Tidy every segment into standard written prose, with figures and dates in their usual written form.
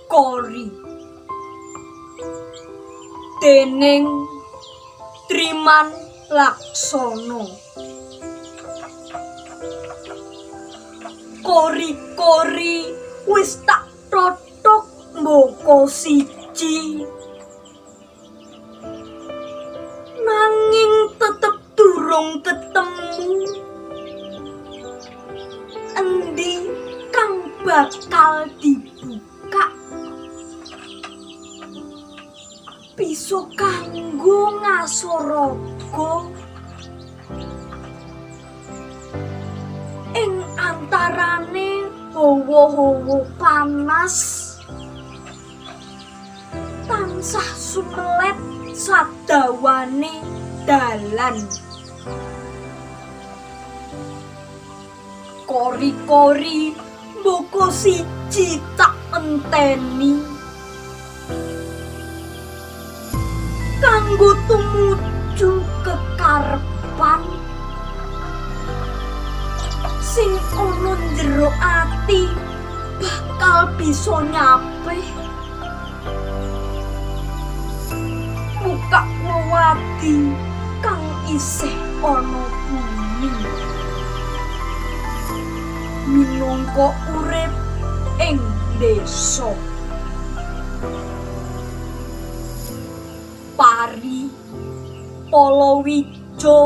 Kori dening Triman Laksono. Kori-kori wis tak totok mboko siji, nanging tetep durung ketemu endi kang bakal dibuka. Bisa kanggo ngasaraga ing antarane hawa-hawa panas tansah sumelet sadawane dalan. Kori-kori mboko siji tak enteni kanggo tumuju kekarepan sing ana njero ati bakal bisa nyape. Buka wewadi kang isih ana bumi minangka urip ing desa. Pari Palawija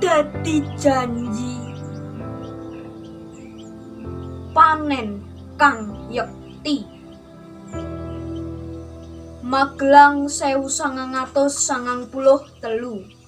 dadi janji panen kang yekti. Magelang 1993.